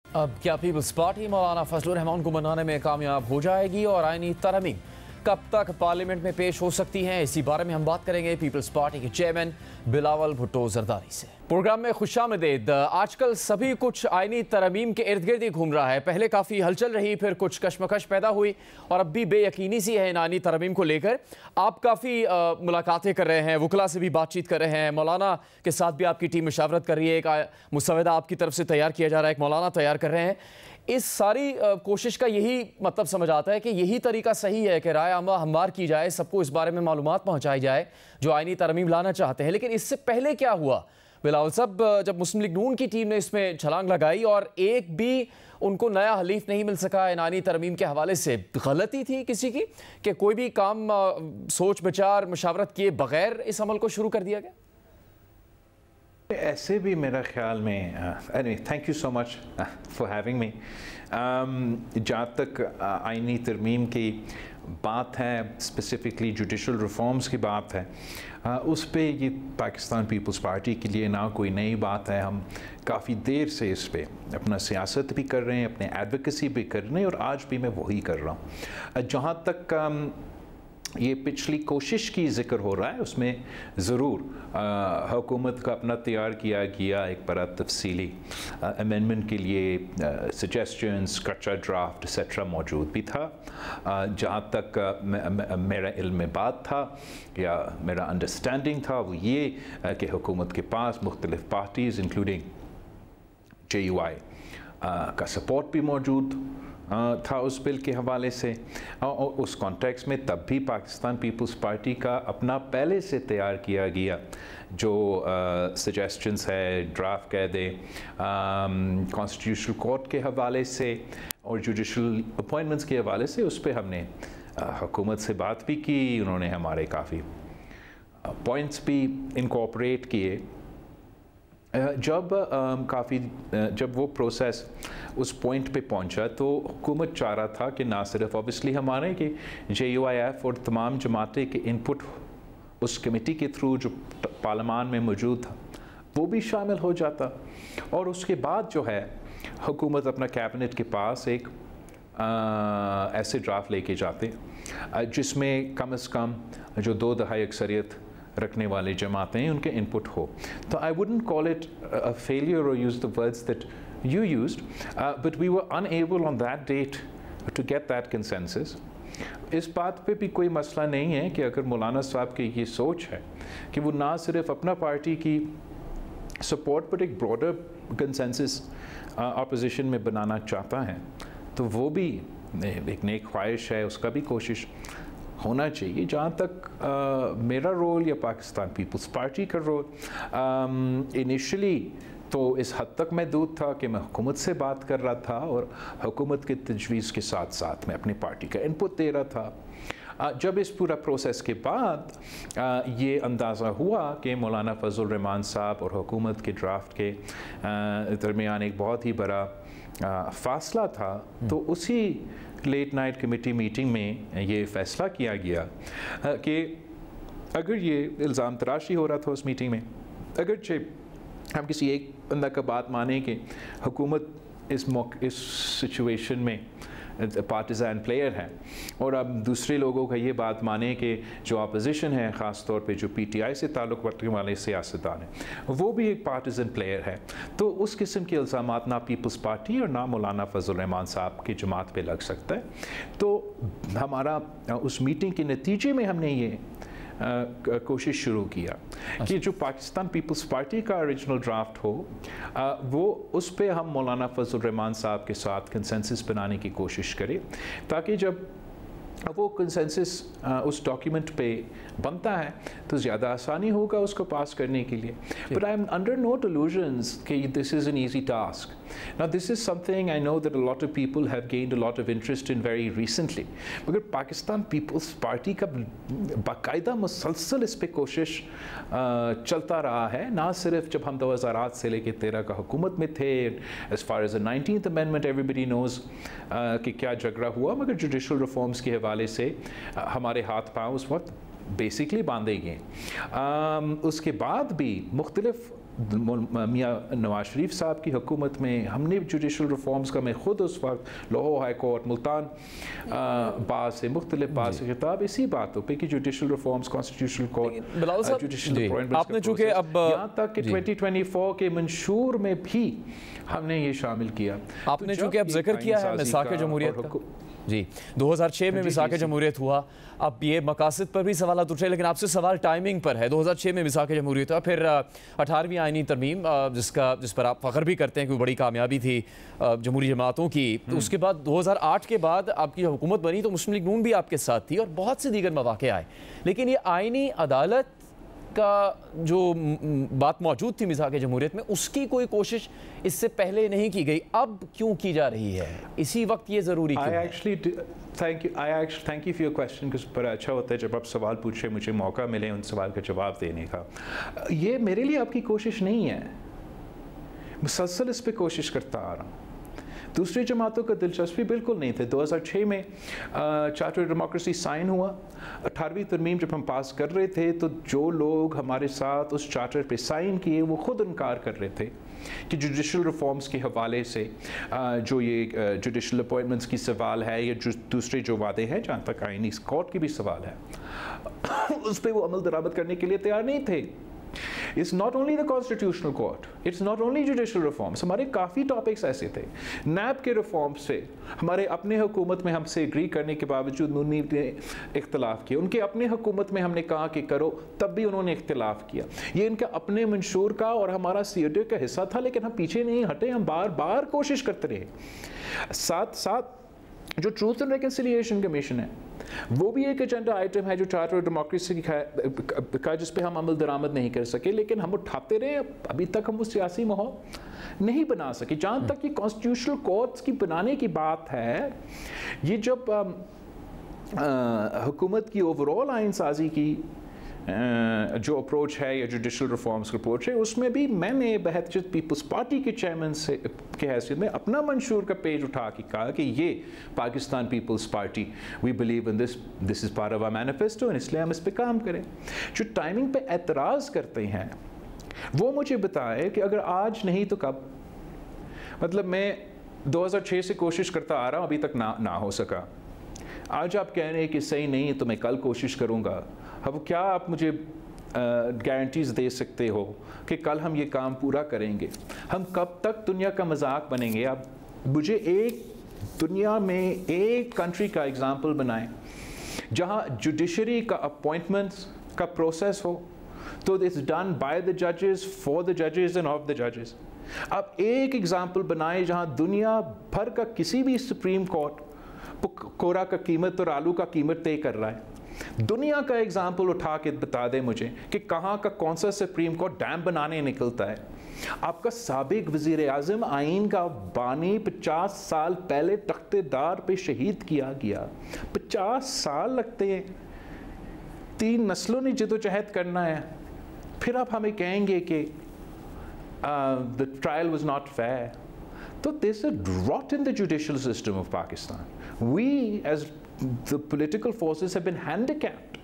अब क्या peoples party मौलाना फजलुर रहमान को मनाने में कामयाब हो जाएगी और आईनी तरमीम कब तक पार्लियामेंट में पेश हो सकती हैं, इसी बारे में हम बात करेंगे पीपल्स पार्टी के चेयरमैन बिलावल भुट्टो जरदारी से। प्रोग्राम में खुशामदीद। आजकल सभी कुछ आईनी तरमीम के इर्द गिर्द ही घूम रहा है। पहले काफ़ी हलचल रही, फिर कुछ कशमकश पैदा हुई और अब भी बेयकीनी सी है इन आईनी तरमीम को लेकर। आप काफ़ी मुलाकातें कर रहे हैं, वकला से भी बातचीत कर रहे हैं, मौलाना के साथ भी आपकी टीम मशावरत कर रही है, एक मुसवदा आपकी तरफ से तैयार किया जा रहा है, एक मौलाना तैयार कर रहे हैं। इस सारी कोशिश का यही मतलब समझ आता है कि यही तरीका सही है कि राय आमा हमवार की जाए, सबको इस बारे में मालूमात पहुंचाई जाए जो आईनी तरमीम लाना चाहते हैं। लेकिन इससे पहले क्या हुआ बिलावल साहब, जब मुस्लिम लीग नून की टीम ने इसमें छलांग लगाई और एक भी उनको नया हलीफ नहीं मिल सका इन आईनी तरमीम के हवाले से, गलती थी किसी की कि कोई भी काम सोच विचार मशावरत किए बगैर इस अमल को शुरू कर दिया गया? ऐसे भी मेरा ख्याल में anyway, thank you so much for having me. जहाँ तक आईनी तरमीम की बात है, स्पेसिफिकली जुडिशल रिफॉर्म्स की बात है, उस पे ये पाकिस्तान पीपल्स पार्टी के लिए ना कोई नई बात है। हम काफ़ी देर से इस पे अपना सियासत भी कर रहे हैं, अपने एडवोकेसी भी कर रहे हैं और आज भी मैं वही कर रहा हूँ। जहाँ तक ये पिछली कोशिश की ज़िक्र हो रहा है, उसमें ज़रूर हुकूमत का अपना तैयार किया गया एक बड़ा तफसीली अमेंडमेंट के लिए सजेशंस, कच्चा ड्राफ्ट एक्सेट्रा मौजूद भी था। जहाँ तक मेरा इल्म में बात था या मेरा अंडरस्टैंडिंग था वो ये कि हुकूमत के पास मुख्तलिफ पार्टीज़ इंक्लूडिंग JUI का सपोर्ट भी मौजूद था उस बिल के हवाले से। और उस कॉन्टेक्स्ट में तब भी पाकिस्तान पीपल्स पार्टी का अपना पहले से तैयार किया गया जो सजेशंस है, ड्राफ्ट कह दे, कॉन्स्टिट्यूशनल कोर्ट के हवाले से और जुडिशल अपॉइंटमेंट्स के हवाले से, उस पर हमने हुकूमत से बात भी की। उन्होंने हमारे काफ़ी पॉइंट्स भी इनकॉर्पोरेट किए। जब वो प्रोसेस उस पॉइंट पे पहुंचा तो हुकूमत चाह रहा था कि ना सिर्फ ऑब्वियसली हमारे कि JUIF और तमाम जमातें के इनपुट उस कमेटी के थ्रू जो पार्लियामान में मौजूद था वो भी शामिल हो जाता, और उसके बाद जो है हुकूमत अपना कैबिनेट के पास एक ऐसे ड्राफ्ट लेके जाते जिसमें कम से कम जो 2/3 अक्सरियत रखने वाले जमातें हैं उनके इनपुट हो। तो I wouldn't call it a failure और use the words that you used, but we were unable on that date to get that consensus. इस बात पे भी कोई मसला नहीं है कि अगर मौलाना साहब की ये सोच है कि वो ना सिर्फ अपना पार्टी की सपोर्ट पर एक ब्रॉडर कंसेंसस अपोजिशन में बनाना चाहता है तो वो भी एक नेक ख्वाहिश है, उसका भी कोशिश होना चाहिए। जहाँ तक मेरा रोल या पाकिस्तान पीपल्स पार्टी का रोल, इनिशियली तो इस हद तक महदूद था कि मैं हुकूमत से बात कर रहा था और हुकूमत के तजवीज़ के साथ साथ मैं अपनी पार्टी का इनपुट दे रहा था। जब इस पूरा प्रोसेस के बाद ये अंदाज़ा हुआ कि मौलाना फजलुर रहमान साहब और हुकूमत के ड्राफ्ट के दरमियान एक बहुत ही बड़ा फ़ासला था, तो उसी लेट नाइट कमेटी मीटिंग में ये फ़ैसला किया गया कि अगर ये इल्ज़ाम तराशी हो रहा था उस मीटिंग में, अगर हम किसी एक बंदा का बात माने कि हुकूमत इस सिचुएशन में पार्टिज़न प्लेयर है और अब दूसरे लोगों का ये बात माने कि जो अपोजिशन है, ख़ास तौर पे जो PTI से ताल्लुक़ रखने वाले सियासतदान हैं वो भी एक पार्टिज़न प्लेयर है, तो उस किस्म के इल्ज़ामात ना पीपल्स पार्टी और ना मौलाना फजलुर रहमान साहब की जमात पे लग सकता है। तो हमारा उस मीटिंग के नतीजे में हमने ये कोशिश शुरू किया कि जो पाकिस्तान पीपल्स पार्टी का ओरिजिनल ड्राफ्ट हो वो उस पे हम मौलाना फजलुर रहमान साहब के साथ कंसेंसस बनाने की कोशिश करें, ताकि जब वो कंसेंसस उस डॉक्यूमेंट पे बनता है तो ज़्यादा आसानी होगा उसको पास करने के लिए। But I am under no delusions कि this is an easy task. Now this is something I know that a lot of people have gained a lot of interest in very recently, मगर Pakistan Peoples party का बाकायदा मुसलसल इस पे कोशिश चलता रहा है, ना सिर्फ जब हम 2008 से लेकर 13 का हुकूमत में थे, as far as the 19th amendment everybody knows कि क्या झगड़ा हुआ, मगर जुडिशल रिफॉर्म्स के हवाले से हमारे हाथ पाँव उस वक्त बेसिकली बांधे गए। उसके बाद भी मुख्तलिफ मियाँ नवाज शरीफ साहब की हुकूमत में हमने जुडिशल रिफॉर्म्स का, मैं ख़ुद उस वक्त लाहौर हाई कोर्ट, मुल्तान बार से मुख्तलिफ बार से खिताब इसी बातों पे कि judicial reforms, constitutional court, judicial आपने चूँकि अब यहाँ तक कि 2024 के मंशूर में भी हमने ये शामिल किया। आपने चूँकि अब जिक्र किया है मिसाक जमहूरियत का, जी 2006 में मिसाक जमहूरियत हुआ, अब ये मकासद पर भी सवाल उठ रहे, लेकिन आपसे सवाल टाइमिंग पर है। 2006 में मिसाक जमहूरियत हुआ, फिर 18वीं आईनी तरमीम जिस पर आप फ़ख्र भी करते हैं कि बड़ी कामयाबी थी जमहूरी जमातों की। तो उसके बाद 2008 के बाद आपकी हुकूमत बनी तो मुस्लिम लीग नून भी आपके साथ थी और बहुत से दीगर मौक़े आए, लेकिन ये आईनी अदालत का जो बात मौजूद थी मिसाक जमहूरियत में, उसकी कोई कोशिश इससे पहले नहीं की गई, अब क्यों की जा रही है? इसी वक्त ये ज़रूरी क्यों है? Thank you for your question, बड़ा अच्छा होता है जब आप सवाल पूछे, मुझे मौका मिले उन सवाल का जवाब देने का। ये मेरे लिए आपकी कोशिश नहीं है, मुसलसल इस पर कोशिश करता आ रहा हूँ। दूसरी जमातों का दिलचस्पी बिल्कुल नहीं थे। 2006 में चार्टर डेमोक्रेसी साइन हुआ, 18वीं तरमीम जब हम पास कर रहे थे तो जो लोग हमारे साथ उस चार्टर पे साइन किए वो खुद इनकार कर रहे थे कि जुडिशल रिफॉर्म्स के हवाले से जो ये जुडिशल अपॉइंटमेंट्स की सवाल है या जो दूसरे जो वादे हैं, जहाँ तक आईनी कोर्ट की भी सवाल है, उस पर वो अमल दरामद करने के लिए तैयार नहीं थे। It's not only the constitutional court, it's not only judicial reforms, हमारे काफ़ी टॉपिक्स ऐसे थे। नैब के रिफॉर्म से हमारे अपने हुकूमत में हमसे एग्री करने के बावजूद उन्होंने इख्तलाफ किया, उनके अपने हुकूमत में हमने कहा कि करो, तब भी उन्होंने इख्तलाफ किया। ये इनका अपने मंशूर का और हमारा सीओडी का हिस्सा था, लेकिन हम पीछे नहीं हटे, हम बार बार कोशिश करते रहे। साथ साथ जो ट्रूथ एंड रिकन्सिलिएशन कमीशन है वो भी एक एजेंडा आइटम है जो चार्टर डेमोक्रेसी का जिस पे हम अमल दरामद नहीं कर सके, लेकिन हम उठाते रहे। अभी तक हम वो सियासी माहौल नहीं बना सके। जहाँ तक कि कॉन्स्टिट्यूशनल कोर्ट्स की बनाने की बात है, ये जब हुकूमत की ओवरऑल आइन साजी की जो अप्रोच है या जुडिशल रिफॉर्म्स का अप्रोच है, उसमें भी मैंने बहैसियत पीपल्स पार्टी के चेयरमैन से के हैसियत में अपना मंशूर का पेज उठा के कहा कि ये Pakistan Peoples Party, we believe in this, this is part of our manifesto, इसलिए हम इस पर काम करें। जो टाइमिंग पे एतराज़ करते हैं वो मुझे बताए कि अगर आज नहीं तो कब। मतलब मैं 2006 से कोशिश करता आ रहा हूँ, अभी तक ना हो सका। आज आप कह रहे हैं कि सही नहीं तो मैं कल कोशिश करूँगा। अब क्या आप मुझे गारंटीज़ दे सकते हो कि कल हम ये काम पूरा करेंगे? हम कब तक दुनिया का मजाक बनेंगे? आप मुझे एक दुनिया में एक कंट्री का एग्जांपल बनाएं जहां जुडिशरी का अपॉइंटमेंट्स का प्रोसेस हो तो इट्स डन बाय द जजेस, फॉर द जजेस एंड ऑफ द जजेस। आप एक एग्जांपल बनाएं जहां दुनिया भर का किसी भी सुप्रीम कोर्ट कोरा का कीमत और आलू का कीमत तय कर रहा है। दुनिया का एग्जाम्पल उठा के बता दे मुझे कि कहाँ का कौन सा सुप्रीम कोर्ट डैम बनाने निकलता है। आपका साबिक वजीर आज़म आइन का बानी 50 साल पहले तख्तेदार पे शहीद किया गया। 50 साल लगते हैं, 3 नस्लों ने जदोजहद करना है, फिर आप हमें कहेंगे कि the trial was not fair. तो this is rot in the judicial system of Pakistan. We as the political forces have been handicapped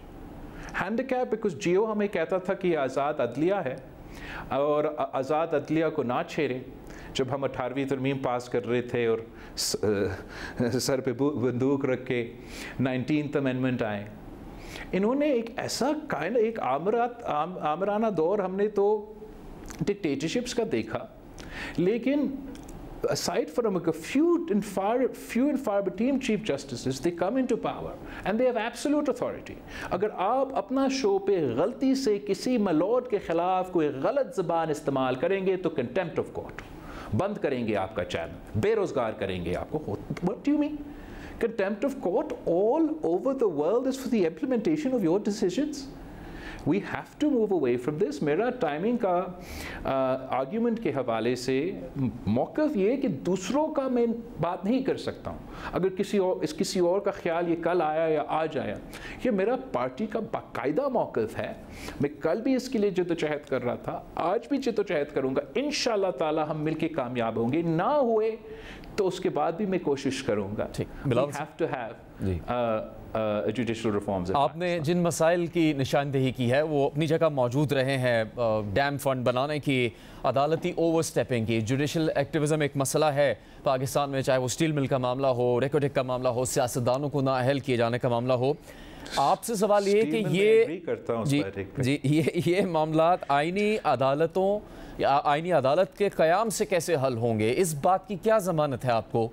because Geo हमें कहता था कि आज़ाद अदलिया है और आज़ाद अदलिया को ना छेड़े। जब हम 18वीं तरमीम पास कर रहे थे और सर पे बंदूक रख के 19th अमेंडमेंट आए, इन्होंने एक ऐसा एक आमराना दौर हमने तो डिक्टेटरशिप्स का देखा, लेकिन aside from a few and far between chief justices, they come into power and they have absolute authority. अगर आप अपना शो पे गलती से किसी मलॉट के खिलाफ कोई गलत ज़बान इस्तेमाल करेंगे तो कंटेम्प्ट ऑफ कोर्ट, बंद करेंगे आपका चैनल, बेरोजगार करेंगे आपको। What do you mean? Contempt of court all over the world is for the implementation of your decisions. We have to move away from this. मेरा टाइमिंग का आर्ग्यूमेंट के हवाले से मौक़िफ़ ये कि दूसरों का मैं बात नहीं कर सकता हूँ। अगर किसी और का ख्याल ये कल आया या आज आया, ये मेरा पार्टी का बाकायदा मौक़िफ़ है। मैं कल भी इसके लिए जद्दोजहद कर रहा था, आज भी जद्दोजहद करूँगा। इंशाअल्लाह ताला हम मिलके कामयाब होंगे। ना हुए तो उसके बाद भी मैं कोशिश करूँगा। We have to have judicial reforms. آپ نے جن مسائل کی نشاندہی کی ہے وہ اپنی جگہ موجود رہے ہیں، ڈیم فنڈ بنانے کی، عدالتی اوور سٹیپنگ کی، جوڈیشل ایکٹیویزم ایک مسئلہ ہے پاکستان میں، چاہے وہ سٹیل مل کا معاملہ ہو، ریکوٹک کا معاملہ ہو، سیاستدانوں کو نااہل کیے جانے کا معاملہ ہو. آپ سے سوال یہ کہ یہ معاملات آئینی عدالتوں یا آئینی عدالت کے قیام سے کیسے حل ہوں گے؟ اس بات کی کیا ضمانت ہے آپ کو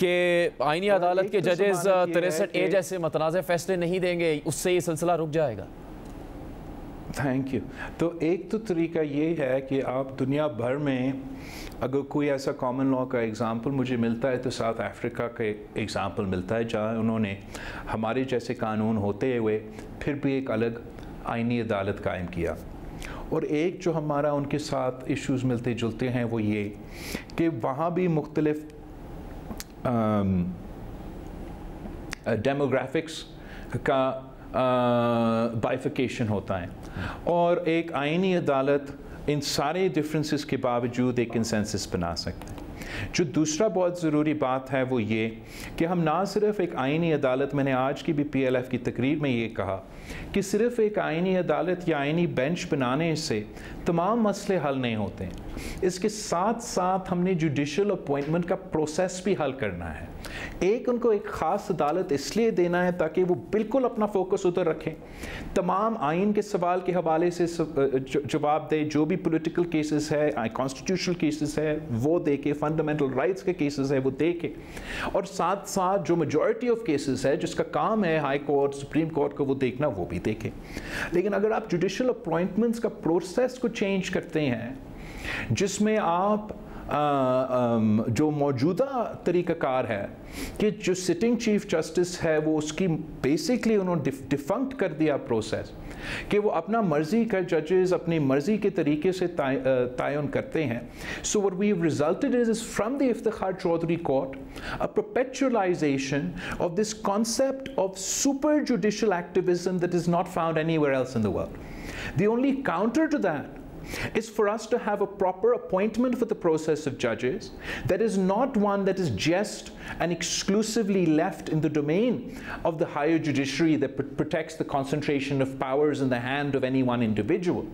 کہ آئینی عدالت کے ججز 63A جیسے متنازع فیصلے نہیں دیں گے، اس سے یہ سلسلہ رک جائے گا؟ Thank you. تو ایک تو طریقہ یہ ہے کہ آپ دنیا بھر میں اگر کوئی ایسا کامن لاء کا ایگزامپل مجھے ملتا ہے تو ساؤتھ افریقہ کا ایگزامپل ملتا ہے، جہاں انہوں نے ہمارے جیسے قانون ہوتے ہوئے پھر بھی ایک الگ آئینی عدالت قائم کیا. اور ایک جو ہمارا ان کے ساتھ ایشوز ملتے جلتے ہیں وہ یہ کہ وہاں بھی مختلف ڈیموگرافکس کا بائیفیکیشن ہوتا ہے، اور ایک آئینی عدالت ان سارے ڈفرینسز کے باوجود ایک کنسنسس بنا سکتے ہیں. جو دوسرا بہت ضروری بات ہے وہ یہ کہ ہم نہ صرف ایک آئینی عدالت، میں نے آج کی بھی PLF کی تقریر میں یہ کہا کہ صرف ایک آئینی عدالت یا آئینی بینچ بنانے سے تمام مسئلے حل نہیں ہوتے ہیں. اس کے ساتھ ساتھ ہم نے جوڈیشل اپوائنٹمنٹ کا پروسیس بھی حل کرنا ہے. ایک ان کو ایک خاص عدالت اس لیے دینا ہے تاکہ وہ بالکل اپنا فوکس ادھر رکھیں، تمام آئین کے سوال کے حوالے سے جواب دے، جو بھی پولیٹیکل کیسز ہے، کانسٹیٹیوشنل کیسز ہے وہ دیکھے، فنڈامنٹل رائٹس کے کیسز ہے وہ دیکھے، اور ساتھ ساتھ جو میجورٹی آف کیسز ہے جس کا کام ہے ہائی کورٹ، سپریم کورٹ کو وہ دیکھنا، وہ بھی دیکھے. لیکن اگر آپ جوڈیشل اپوائنٹمنٹس کا پروسیس کو چینج کرتے ہیں جس میں آپ جو موجودہ طریقہ کار ہے کہ جو سٹنگ چیف جسٹس ہے وہ اس کی بیسکلی انہوں نے ڈیفنکٹ کر دیا پروسیس کہ وہ اپنا مرضی کا ججز اپنی مرضی کے طریقے سے تعین کرتے ہیں. So what we have resulted is from the Iftikhar Chaudhry court a perpetualization of this concept of super judicial activism that is not found anywhere else in the world. The only counter to that is for us to have a proper appointment for the process of judges that is not one that is just and exclusively left in the domain of the higher judiciary that protects the concentration of powers in the hand of any one individual,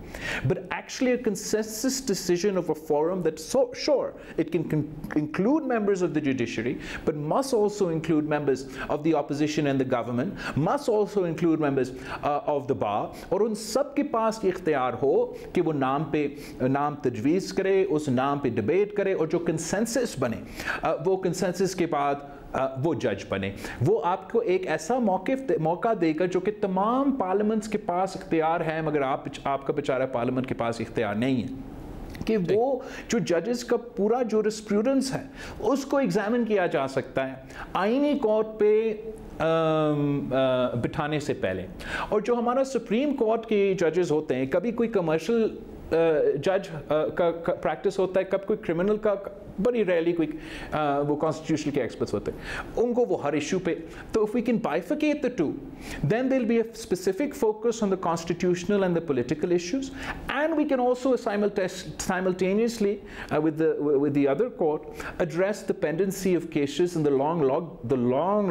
but actually a consensus decision of a forum that, sure, it can include members of the judiciary, but must also include members of the opposition and the government, must also include members of the bar, اور ان سب کے پاس یہ اختیار ہو کہ وہ نام تجویز کرے، اس نام پہ ڈیبیٹ کرے، اور جو کنسنسس بنے وہ کنسنسس کے بعد وہ جج بنے. وہ آپ کو ایک ایسا موقع دے گا جو کہ تمام پارلیمنٹس کے پاس اختیار ہے مگر آپ کا بیچارہ پارلیمنٹ کے پاس اختیار نہیں ہے، کہ وہ جو ججز کا پورا جورسپروڈنس ہے اس کو ایگزامن کیا جا سکتا ہے آئینی کورٹ پہ بٹھانے سے پہلے. اور جو ہمارا سپریم کورٹ کے ججز ہوتے ہیں، کبھی کوئی کمرشل جج کا پریکٹس ہوتا ہے، کب کوئی کرمنل کا، بڑی ریئرلی کوئی وہ کانسٹیٹیوشن کے ایکسپرٹس ہوتے ہیں، ان کو وہ ہر ایشو پہ. تو if we can bifurcate the two, then there'll be a specific focus on the constitutional and the political issues, and we can also simultaneously with the other court address the pendency of cases and the long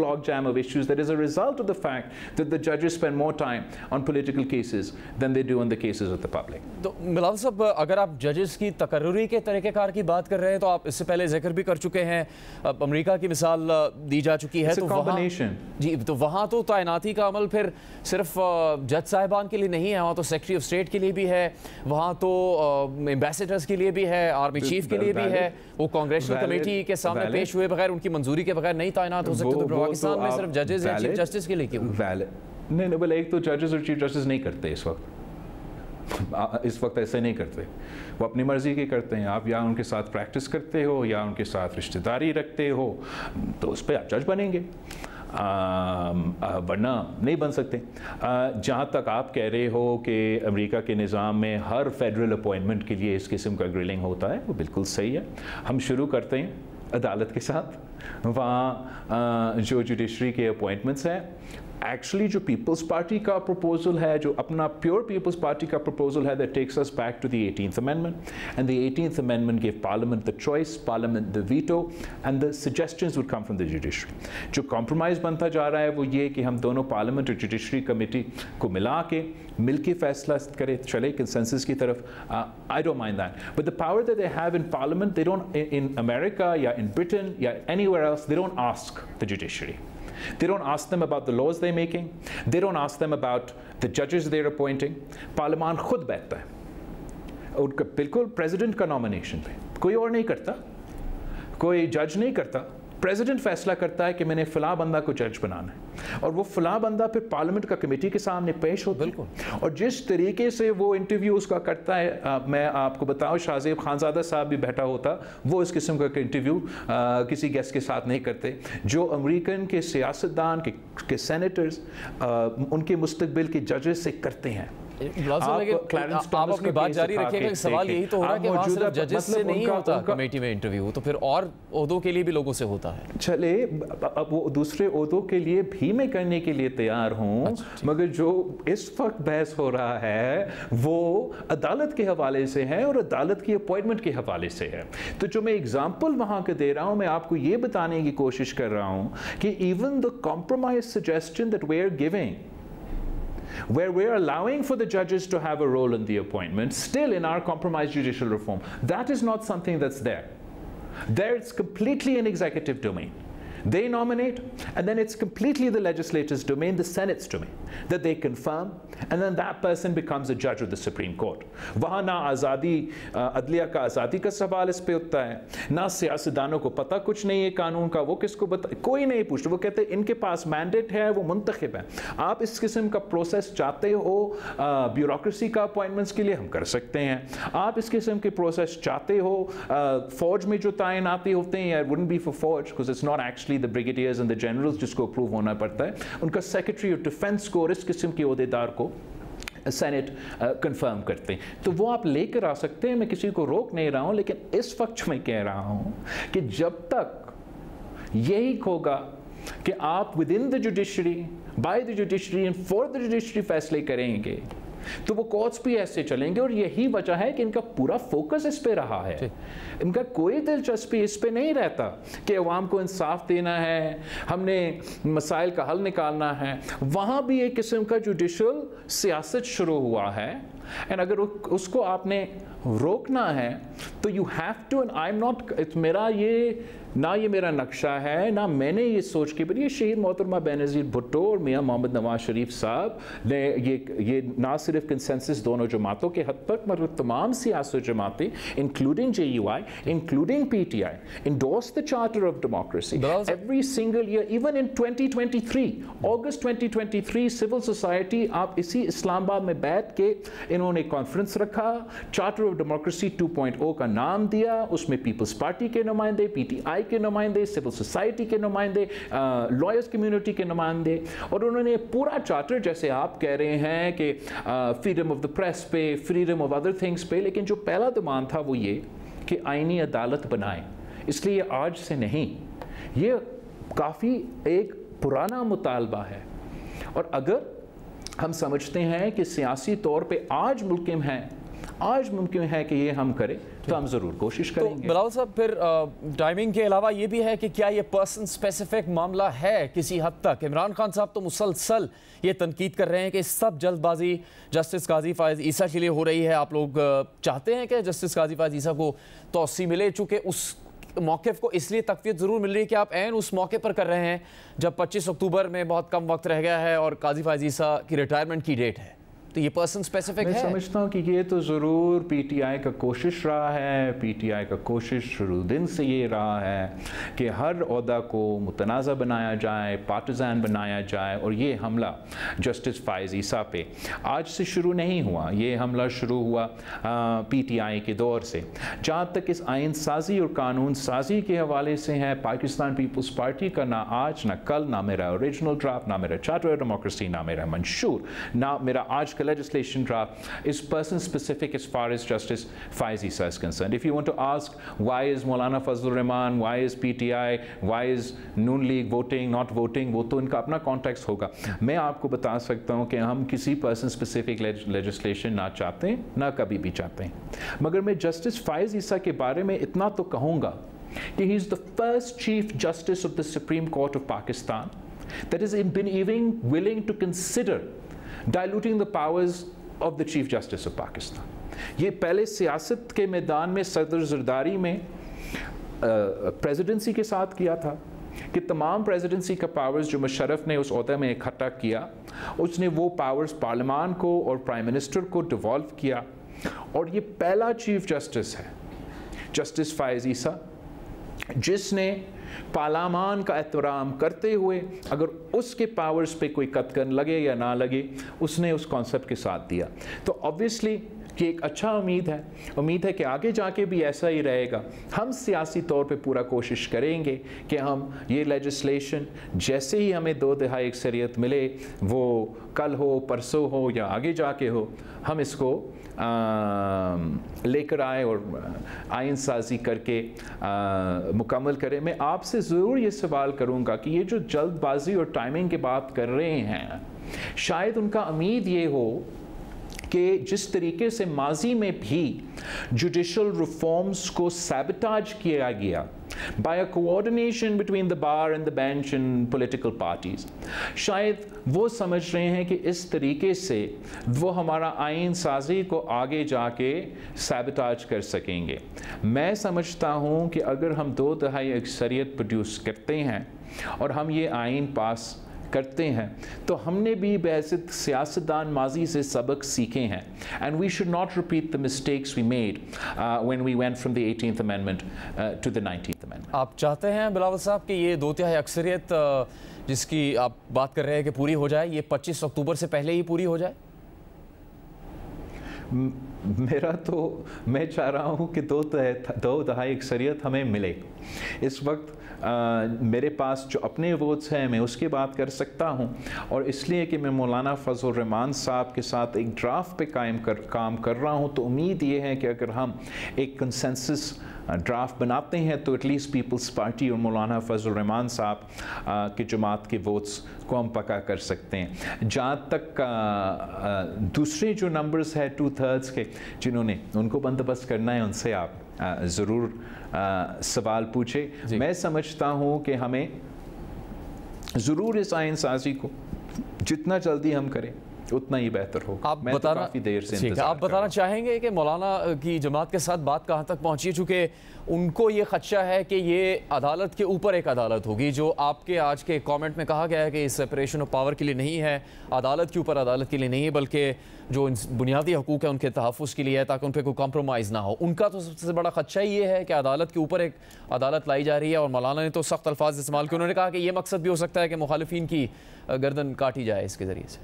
log jam of issues that is a result of the fact that the judges spend more time on political cases than they do on the cases of the public. تو ملال صاحب، اگر آپ ججز کی تقرری کے طریقہ کار کی بات کر رہے ہیں تو آپ اس سے پہلے ذکر بھی کر چکے ہیں، امریکہ کی مثال دی جا چکی ہے، تو وہاں تو تعیناتی کا عمل پھر صرف جج صاحبان کے لیے نہیں ہے، وہاں تو سیکریٹری آف اسٹیٹ کے لیے بھی ہے، وہاں تو ایمبیسیڈرز کے لیے بھی ہے، آرمی چیف کے لیے بھی ہے. وہ کانگریشنل کمیٹی کے سامنے پیش ہوئے بغیر، ان کی منظوری کے بغیر نہیں تعینات ہو سکتے. تو پاکستان میں صرف ججز یا چیف جسٹس کے لیے کیوں؟ نہیں، بل ایک تو ججز اور چیف جسٹس نہیں کرتے اس وقت ایسے نہیں کرتے، وہ اپنی مرضی کے کرتے ہیں. آپ یا ان کے ساتھ پریکٹس کرتے ہو یا ان کے ساتھ رشتہ داری رکھتے ہو تو اس پہ آپ جج بنیں گے، ورنہ نہیں بن سکتے. جہاں تک آپ کہہ رہے ہو کہ امریکہ کے نظام میں ہر فیڈرل اپوائنٹمنٹ کے لیے اس قسم کا گرلنگ ہوتا ہے، وہ بالکل صحیح ہے. ہم شروع کرتے ہیں عدالت کے ساتھ. وہاں جو جوڈیشری کے اپوائنٹمنٹس ہیں Actually जो People's Party का proposal है, जो अपना pure People's Party का proposal है, that takes us back to the 18th Amendment, and the 18th Amendment gave Parliament the choice, Parliament the veto, and the suggestions would come from the judiciary. जो compromise बनता जा रहा है वो ये कि हम दोनों Parliament और Judiciary Committee को मिला के मिलके फैसला करें, चले consensus की तरफ. I don't mind that, but the power that they have in Parliament, they don't, in America, या in Britain, या anywhere else, they don't ask the judiciary. They don't ask them about the laws they're making. They don't ask them about the judges they're appointing. पार्लियामान खुद बैठता है उनका बिल्कुल president का nomination पे, कोई और नहीं करता, कोई जज नहीं करता. प्रेसिडेंट फैसला करता है कि मैंने फला बंदा को जज बनाना है, और वो फला बंदा फिर पार्लियामेंट का कमेटी के सामने पेश होता है. और जिस तरीके से वो इंटरव्यू उसका करता है, मैं आपको बताऊं, शाहजेब खानजादा साहब भी बैठा होता, वो इस किस्म का इंटरव्यू किसी गेस्ट के साथ नहीं करते. जो अमेरिकन के सियासतदान के सेनेटर्स उनके मुस्तकबिल के जजेस से करते हैं. आप अपनी बात जारी रखिएगा. सवाल यही तो हो रहा है कि वहाँ सिर्फ जजेस से नहीं होता कमेटी में इंटरव्यू, तो फिर और ओहदों के लिए भी लोगों से होता है. चले, अब वो दूसरे ओहदों के लिए भी मैं करने के लिए तैयार हूँ, मगर जो इस वक्त बहस हो रहा है वो अदालत के हवाले से है और अदालत की अपॉइंटमेंट के हवाले से है. तो जो मैं एग्जाम्पल वहाँ के दे रहा हूँ, मैं आपको ये बताने की कोशिश कर रहा हूँ कि even the compromise suggestion that we are giving, where we're allowing for the judges to have a role in the appointment, still in our compromised judicial reform, that is not something that's there. There it's completely an executive domain. They nominate, and then it's completely the legislature's domain, the Senate's domain, that they confirm, and then that person becomes a judge of the Supreme Court. वहाँ ना आज़ादी अदलिया का आज़ादी का सवाल इस पे उठता है, ना सियासतदानों को पता कुछ नहीं है कानून का, वो किसको बता, कोई नहीं पूछता. वो कहते हैं इनके पास मैंडेट है, वो मुंतखब है. आप इस किस्म का प्रोसेस चाहते हो ब्यूरोक्रेसी का अपॉइंटमेंट्स के लिए, हम कर सकते हैं. आप इस किस्म के प्रोसेस चाहते हो फौज में जो तैनाती होते हैं, या wouldn't be for फौज because it's not actually the brigadiers and the generals जिसको अप्रूव होना पड़ता है, उनका सेक्रेटरी ऑफ डिफेंस को और इस किस्म के ओहदेदार को सेनेट कंफर्म करते हैं. तो वो आप लेकर आ सकते हैं, मैं किसी को रोक नहीं रहा हूं, लेकिन इस वक्त मैं कह रहा हूं कि जब तक यही होगा कि आप with in the judiciary, by the judiciary and for the judiciary फैसले करेंगे, तो वो कोर्ट्स भी ऐसे चलेंगे. और यही वजह है कि इनका पूरा फोकस इस पे रहा है. इनका कोई दिलचस्पी इस पे नहीं रहता कि अवाम को इंसाफ देना है, हमने मसाइल का हल निकालना है. वहाँ भी एक किस्म का जुडिशल सियासत शुरू हुआ है, एंड अगर उसको आपने रोकना है तो you have to. And I am not, मेरा ये ना ये मेरा नक्शा है, ना मैंने ये सोच के, पर ये शहीद मोहतरमा बेनज़ीर भुट्टो और मियाँ मोहम्मद नवाज शरीफ साहब ने ये ना सिर्फ कंसेंसस दोनों जमातों के हद तक, मतलब तमाम सियासी जमातें including JUI, including PTI, endorsed the Charter of Democracy every single year. Even in 2023, August 2023, civil society, आप इसी इस्लामाबाद में बैठ के इन्होंने कॉन्फ्रेंस रखा, चार्टर ऑफ डेमोक्रेसी 2.0 का नाम दिया, उसमें पीपल्स पार्टी के नुमाइंदे, PTI के नुमाइंदे, सिविल सोसाइटी के नुमाइंदे, लॉयर्स कम्युनिटी के नुमाइंदे, और उन्होंने पूरा चार्टर, जैसे आप कह रहे हैं कि फ्रीडम ऑफ द प्रेस पे, फ्रीडम ऑफ अदर थिंग्स पे, लेकिन जो पहला डिमांड था वो ये कि आईनी अदालत बनाएं. इसलिए आज से नहीं, ये काफ़ी एक पुराना मुतालबा है. और अगर हम समझते हैं कि सियासी तौर पे आज मुमकिन है कि ये हम करें, तो हम ज़रूर कोशिश करेंगे. तो बिलावल साहब, फिर टाइमिंग के अलावा ये भी है कि क्या ये पर्सन स्पेसिफिक मामला है किसी हद तक? इमरान खान साहब तो मुसलसल ये तनकीद कर रहे हैं कि सब जल्दबाजी जस्टिस काजी फायज़ ईसा के लिए हो रही है. आप लोग चाहते हैं कि जस्टिस काजी फायज़ ईसा को तौसी मिले, चूँकि उस मौक़िफ़ को इसलिए तक़वियत ज़रूर मिल रही है कि आप ऐन उस मौके पर कर रहे हैं जब 25 अक्टूबर में बहुत कम वक्त रह गया है और काजी फायज़ ईसा की रिटायरमेंट की डेट है. तो ये पर्सन स्पेसिफिक है. मैं समझता हूँ कि ये तो ज़रूर PTI का कोशिश रहा है. PTI का कोशिश शुरू दिन से ये रहा है कि हर ओहदा को मुतनाज़ा बनाया जाए, पार्टिजान बनाया जाए. और ये हमला जस्टिस फायज़ ईसा पे आज से शुरू नहीं हुआ, ये हमला शुरू हुआ PTI के दौर से. जहाँ तक इस आइन साजी और कानून साजी के हवाले से है, पाकिस्तान पीपल्स पार्टी का ना आज ना कल, ना मेरा ओरिजिनल ड्राफ्ट, ना मेरा चार्टर ऑफ डेमोक्रेसी, ना मेरा मंशूर, ना मेरा आज का legislation draft is person specific as far as Justice Faiz Issa is concerned. If you want to ask why is Maulana Fazlur Rahman, why is PTI, why is Noon League voting, not voting, वो तो इनका अपना context होगा. मैं आपको बता सकता हूँ कि हम किसी person specific legislation ना चाहते हैं, ना कभी भी चाहते हैं. मगर मैं Justice Faiz Issa के बारे में इतना तो कहूँगा कि he is the first Chief Justice of the Supreme Court of Pakistan that has been even willing to consider diluting the powers of the Chief Justice of Pakistan. ये पहले सियासत के मैदान में सदर ज़रदारी में प्रेसिडेंसी के साथ किया था कि तमाम प्रेसिडेंसी का पावर्स जो मुशर्रफ ने उस ओहदे में इकट्ठा किया, उसने वो पावर्स पार्लियामान को और प्राइम मिनिस्टर को डिवॉल्व किया, और ये पहला चीफ जस्टिस है जस्टिस फाइज ईसा जिसने पार्लियामान का एहतराम करते हुए अगर उसके पावर्स पे कोई कतकन लगे या ना लगे, उसने उस कॉन्सेप्ट के साथ दिया. तो ऑब्वियसली कि एक अच्छा उम्मीद है कि आगे जाके भी ऐसा ही रहेगा. हम सियासी तौर पे पूरा कोशिश करेंगे कि हम ये लेजिस्लेशन जैसे ही हमें 2/3 अक्सरियत मिले, वो कल हो, परसों हो या आगे जाके हो, हम इसको लेकर आए और आइन साजी करके मुकम्मल करें. मैं आपसे ज़रूर ये सवाल करूँगा कि ये जो जल्दबाजी और टाइमिंग की बात कर रहे हैं, शायद उनका उम्मीद ये हो कि जिस तरीके से माजी में भी जुडिशल रिफॉर्म्स को सैबोटेज किया गया by a coordination between the bar and the bench and political parties, शायद वो समझ रहे हैं कि इस तरीके से वो हमारा आइन साजी को आगे जाके सैबोटेज कर सकेंगे. मैं समझता हूँ कि अगर हम 2/3 अक्सरियत प्रोड्यूस करते हैं और हम ये आइन पास करते हैं तो हमने भी बहैसियत सियासतदान माजी से सबक सीखे हैं. And we should not repeat the mistakes we made when we went from the 18th amendment to the 19th amendment. आप चाहते हैं बिलावल साहब कि ये 2/3 अक्सरियत जिसकी आप बात कर रहे हैं कि पूरी हो जाए, ये 25 अक्टूबर से पहले ही पूरी हो जाए? मैं चाह रहा हूँ कि 2/3 अक्सरियत हमें मिले. इस वक्त मेरे पास जो अपने वोट्स हैं मैं उसकी बात कर सकता हूं, और इसलिए कि मैं मौलाना फजल रहमान साहब के साथ एक ड्राफ्ट पे काम कर रहा हूं, तो उम्मीद ये है कि अगर हम एक कंसेंसस ड्राफ्ट बनाते हैं तो एटलीस्ट पीपल्स पार्टी और मौलाना फजल रहमान साहब की जमात के वोट्स को हम पक्का कर सकते हैं. जहाँ तक दूसरे जो नंबर्स है 2/3 के जिन्होंने उनको बंदोबस्त करना है, उनसे आप ज़रूर सवाल पूछे. मैं समझता हूँ कि हमें ज़रूर इस आइन साजी को जितना जल्दी हम करें उतना ही बेहतर हो. आप बताना काफ़ी देर से आप बताना चाहेंगे कि मौलाना की जमात के साथ बात कहाँ तक पहुँची, चूँकि उनको ये खदशा है कि ये अदालत के ऊपर एक अदालत होगी, जो आपके आज के कमेंट में कहा गया है कि सेपरेशन ऑफ पावर के लिए नहीं है, अदालत के ऊपर अदालत के लिए नहीं है, बल्कि जो बुनियादी हकूक़ है उनके तहफ़्फ़ुज़ के लिए है, ताकि उन पर कोई कॉम्प्रोमाइज़ ना हो. उनका तो सबसे बड़ा खदशा ये है कि अदालत के ऊपर एक अदालत लाई जा रही है, और मौलाना ने तो सख्त अल्फाज इस्तेमाल किए. उन्होंने कहा कि ये मकसद भी हो सकता है कि मुखालिफिन की गर्दन काटी जाए इसके ज़रिए से.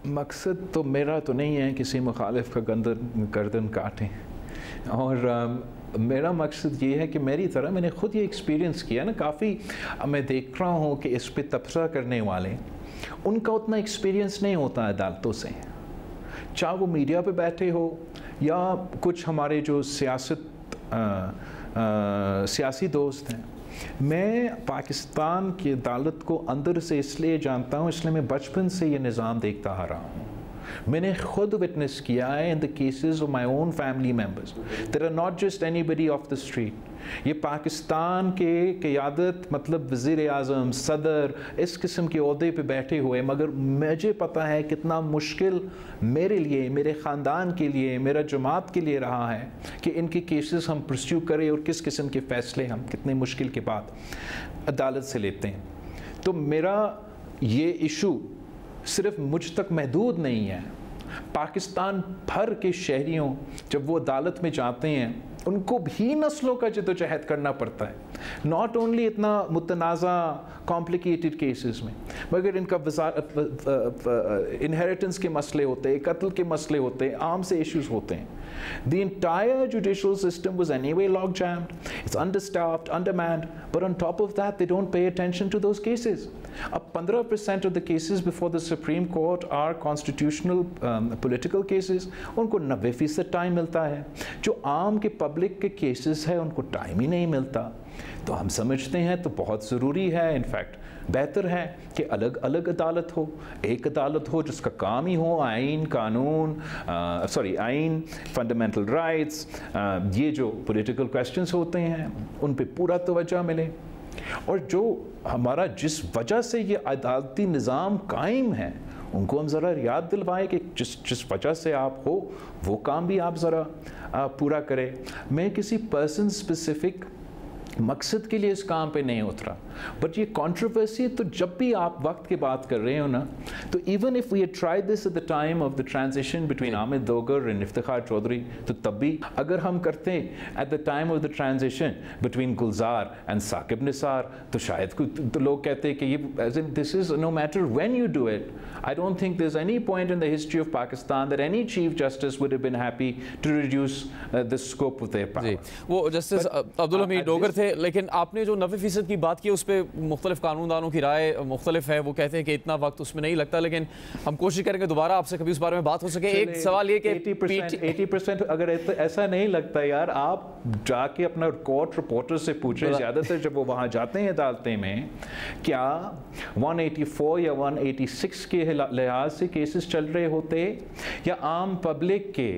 मकसद तो मेरा तो नहीं है किसी मुखालिफ का गर्दन काटें, और मेरा मकसद ये है कि मेरी तरह मैंने ख़ुद ये एक्सपीरियंस किया ना, काफ़ी मैं देख रहा हूँ कि इस पे तबसरा करने वाले उनका उतना एक्सपीरियंस नहीं होता अदालतों से, चाहे वो मीडिया पे बैठे हो या कुछ हमारे जो सियासी दोस्त हैं. मैं पाकिस्तान की अदालत को अंदर से इसलिए जानता हूँ, इसलिए मैं बचपन से ये निज़ाम देखता आ रहा हूँ. मैंने खुद विटनेस किया है in the cases of my own family members. There are not just anybody of the street. ये पाकिस्तान के क़यादत मतलब वज़ीर आज़म, सदर, इस किस्म के ओहदे पे बैठे हुए, मगर मुझे पता है कितना मुश्किल मेरे लिए, मेरे ख़ानदान के लिए, मेरा जमात के लिए रहा है कि इनके केसेस हम परस्यू करें और किस किस्म के फ़ैसले हम कितने मुश्किल के बाद अदालत से लेते हैं. तो मेरा ये इशू सिर्फ मुझ तक महदूद नहीं है. पाकिस्तान भर के शहरियों जब वो अदालत में जाते हैं, उनको भी नस्लों का जद्दोजहद करना पड़ता है. नॉट ओनली इतना मुतनाज़ा कॉम्प्लिकेटेड केसेस में, मगर इनका इनहेरिटेंस के मसले होते हैं, कत्ल के मसले होते हैं, आम से इश्यूज़ होते हैं. The entire judicial system was anyway log-jammed. It's understaffed, undermanned, but on top of that, they don't pay attention to those cases. Ab 15% of the cases before the Supreme Court are constitutional political cases. उनको 90% time मिलता है. जो आम के public के cases है उनको time ही नहीं मिलता. तो हम समझते हैं तो बहुत ज़रूरी है, इनफैक्ट बेहतर है कि अलग अलग अदालत हो, एक अदालत हो जिसका काम ही हो आइन कानून आइन फंडामेंटल राइट्स, ये जो पॉलिटिकल क्वेश्चंस होते हैं उन पे पूरा तवज्जो मिले. और जो हमारा जिस वजह से ये अदालती निज़ाम कायम है उनको हम ज़रा याद दिलवाएं कि जिस वजह से आप हो वो काम भी आप ज़रा पूरा करें. मैं किसी पर्सन स्पेसिफिक मकसद के लिए इस काम पे नहीं उतरा, बट ये कंट्रोवर्सी तो जब भी आप वक्त की बात कर रहे हो ना, तो even if we had tried this at the time of the transition between Amir Dogar and Iftikhar Chaudhry, तो तब भी अगर हम करते at the time of the transition between Gulzar and Saqib Nisar, तो शायद तो लोग कहते हैं कि ये as in this is no matter when you do it. I don't think there is any point in the history of Pakistan that any chief justice would have been happy to reduce the scope of their power. वो justice Abdul Hamid Dogar थे, लेकिन आपने जो 90% की बात की उस पर मुख्तलिफ कानूनदानों की राय मुख्तलिफ है. वो कहते हैं कि इतना वक्त उसमें नहीं लगता, लेकिन हम कोशिश करेंगे दोबारा आपसे कभी उस बारे में बात हो सके. एक सवाल ये कि 80% अगर ऐसा नहीं लगता यार, आप जाके अपना कोर्ट रिपोर्टर से पूछें. ज़्यादातर जब वो वहाँ जाते हैं अदालतें में, क्या 184 या 186 के लिहाज से केसेस चल रहे होते या आम पब्लिक के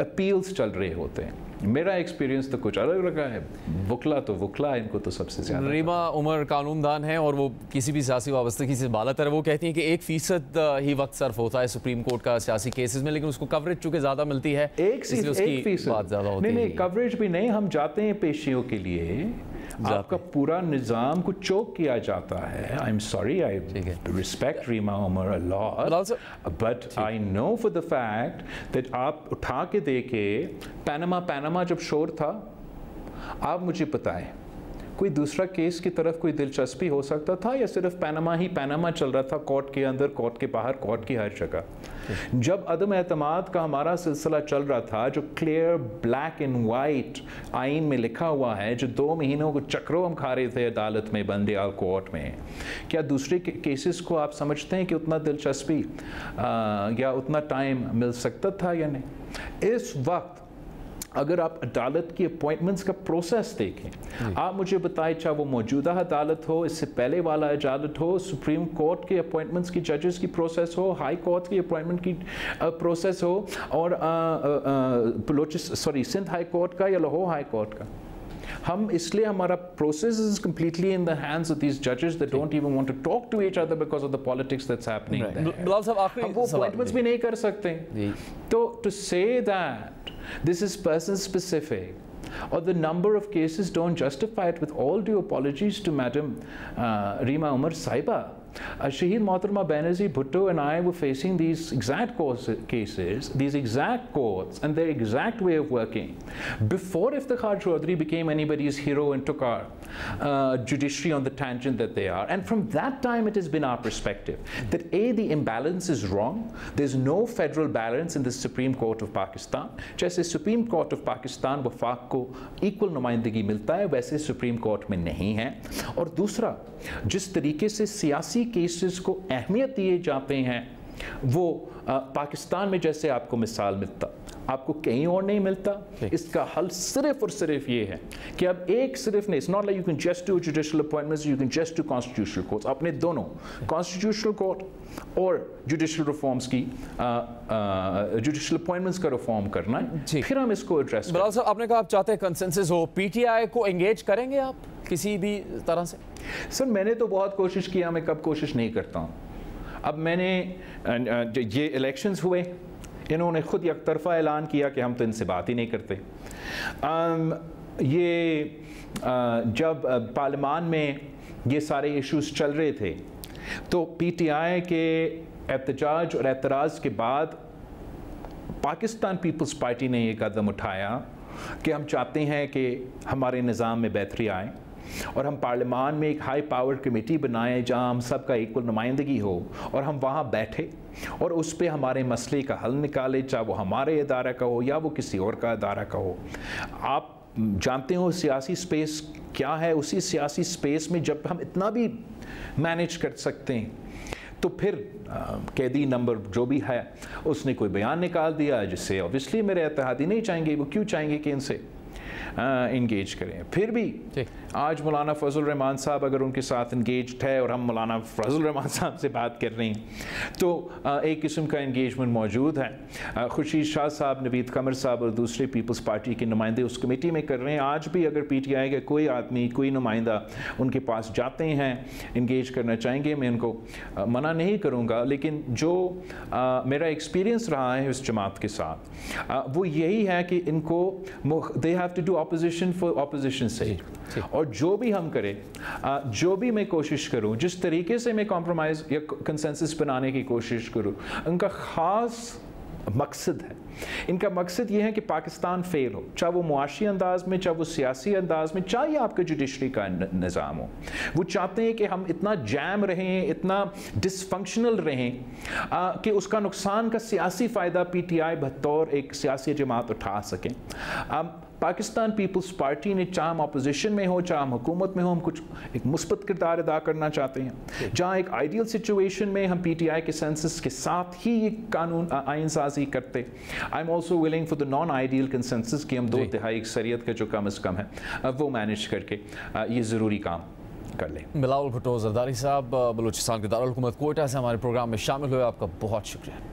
अपील्स चल रहे होते हैं? मेरा एक्सपीरियंस तो कुछ अलग रहा है. वकला तो वकला, इनको तो सबसे ज़्यादा. रीमा उमर कानूनदान है और वो किसी भी सियासी वाबस्तगी से बालातर है. वो कहती हैं कि 1% ही वक्त सर्फ होता है सुप्रीम कोर्ट का सियासी केसेस में, लेकिन उसको कवरेज चूँकि ज़्यादा मिलती है, इसलिए उसकी बात ज़्यादा होती है. नहीं, कवरेज भी नहीं, हम जाते हैं पेशियों के लिए, आपका पूरा निज़ाम को चोक किया जाता है. I am sorry, I respect Reema Omar a lot, but I know for the fact that आप उठा के देखे पैनामा जब शोर था, आप मुझे बताएं कोई दूसरा केस की तरफ कोई दिलचस्पी हो सकता था या सिर्फ पैनामा ही पैनामा चल रहा था, कोर्ट के अंदर, कोर्ट के बाहर, कोर्ट की हर जगह. जब अदम एतमाद का हमारा सिलसिला चल रहा था, जो क्लियर ब्लैक एंड वाइट आइन में लिखा हुआ है, जो 2 महीनों को चक्रों हम खा रहे थे अदालत में, बंदियाल कोर्ट में, क्या दूसरे केसेस को आप समझते हैं कि उतना दिलचस्पी या उतना टाइम मिल सकता था या नहीं? इस वक्त अगर आप अदालत की अपॉइंटमेंट्स का प्रोसेस देखें, आप मुझे बताएं, चाहे वो मौजूदा अदालत हो, इससे पहले वाला अदालत हो, सुप्रीम कोर्ट के अपॉइंटमेंट्स की जजेस की प्रोसेस हो, हाई कोर्ट की अपॉइंटमेंट की प्रोसेस हो, और सिंध हाई कोर्ट का या लाहौर हाई कोर्ट का. हम इसलिए हमारा process is completely in the hands of these जजेस that don't even want to talk to each other because of the politics that's happening. Bilal sahab, आखिरी वो अपॉइंटमेंट्स भी नहीं कर सकते. तो to say that this is person specific, or the number of cases don't justify it, with all due apologies to Madam Reema Umar Saiba. Shaheed Mohtarma Benazir Bhutto and I were facing these exact cases, these exact courts and their exact way of working before Iftikhar Chaudhry became anybody's hero and took our judiciary on the tangent that they are. And from that time it has been our perspective that A, the imbalance is wrong. There's no federal balance in the Supreme Court of Pakistan. जैसे Supreme Court of Pakistan वफाक को equal नुमाइंदगी मिलता है, वैसे Supreme Court में नहीं है. और दूसरा, जिस तरीके से सियासी केसेस को अहमियत दिए जाते हैं, वो पाकिस्तान में जैसे आपको मिसाल मिलता, आपको कहीं और नहीं मिलता. इसका हल सिर्फ और सिर्फ ये है कि अब एक सिर्फ नहीं, it's not like you can just do judicial appointments, you can just do constitutional courts. अपने दोनों कॉन्स्टिट्यूशनल कोर्ट और जुडिशियल रिफॉर्म्स की जुडिशियल अपॉइंटमेंट्स का रिफॉर्म करना है, फिर हम इसको एड्रेस. बिलाल साहब, आपने कहा आप चाहते हैं कंसेंसस हो, पीटीआई को एंगेज करेंगे आप किसी भी तरह से? सर, मैंने तो बहुत कोशिश किया, मैं कब कोशिश नहीं करता हूँ. अब मैंने ये इलेक्शंस हुए, इन्होंने खुद एक तरफा ऐलान किया कि हम तो इनसे बात ही नहीं करते. जब पार्लियामान में ये सारे इश्यूज चल रहे थे, तो पीटीआई के एहतजाज और एतराज़ के बाद पाकिस्तान पीपल्स पार्टी ने ये कदम उठाया कि हम चाहते हैं कि हमारे निज़ाम में बेहतरी आए. اور ہم پارلیمان میں ایک ہائی پاور کمیٹی بنائیں جہاں ہم سب کا ایکول نمائندگی ہو اور ہم وہاں بیٹھے اور اس پہ ہمارے مسئلے کا حل نکالے، چاہے وہ ہمارے ادارہ کا ہو یا وہ کسی اور کا ادارہ کا ہو۔ آپ جانتے ہو سیاسی سپیس کیا ہے، اسی سیاسی سپیس میں جب ہم اتنا بھی مینیج کر سکتے ہیں تو پھر قیدی نمبر جو بھی ہے اس نے کوئی بیان نکال دیا جس سے اوبیسلی میرے اتحادی نہیں چاہیں گے، وہ کیوں چاہیں گے کہ ان سے انگیج کریں۔ پھر بھی آج مولانا فضل الرحمان صاحب اگر ان کے ساتھ انگیجڈ ہے اور ہم مولانا فضل الرحمان صاحب سے بات کر رہے ہیں تو ایک قسم کا انگیجمنٹ موجود ہے۔ خورشید شاہ صاحب، نوید قمر صاحب اور دوسرے پیپلز پارٹی کے نمائندے اس کمیٹی میں کر رہے ہیں۔ آج بھی اگر پی ٹی آئی کا کوئی آدمی، کوئی نمائندہ ان کے پاس جاتے ہیں، انگیج کرنا چاہیں گے، میں ان کو منع نہیں کروں گا، لیکن جو میرا ایکسپیرینس رہا ہے اس جماعت کے ساتھ وہ یہی ہے کہ ان کو they have to do opposition for opposition's sake۔ اور جو بھی ہم کریں، جو بھی میں کوشش کروں، جس طریقے سے میں کمپرومائز یا کنسنسس بنانے کی کوشش کروں، ان کا خاص مقصد ہے۔ ان کا مقصد یہ ہے کہ پاکستان فیل ہو، چاہے وہ معاشی انداز میں، چاہے وہ سیاسی انداز میں، چاہے آپ کا جوڈیشری کا نظام ہو۔ وہ چاہتے ہیں کہ ہم اتنا جیم رہیں، اتنا ڈس فنکشنل رہیں کہ اس کا نقصان کا سیاسی فائدہ پی ٹی آئی بطور ایک سیاسی جماعت اٹھا سکیں۔ پاکستان پیپلز پارٹی نے، چاہے ہم اپوزیشن میں ہو، چاہے ہم حکومت میں ہو، ہم کچھ ایک مثبت کردار ادا کرنا چاہتے ہیں، جہاں ایک آئیڈیل سچویشن میں ہم پی ٹی آئی کے سینسس کے ساتھ ہی یہ قانون آئین سازی کرتے۔ I am also ولنگ for the naan ideal consensus کہ ہم 2/3 اکثریت کا جو کم از کم ہے وہ مینیج کر کے یہ ضروری کام کر لیں۔ بلاول بھٹو زرداری صاحب، بلوچستان کے دارالحکومت کوئٹہ سے ہمارے پروگرام میں شامل ہوئے، آپ کا بہت شکریہ۔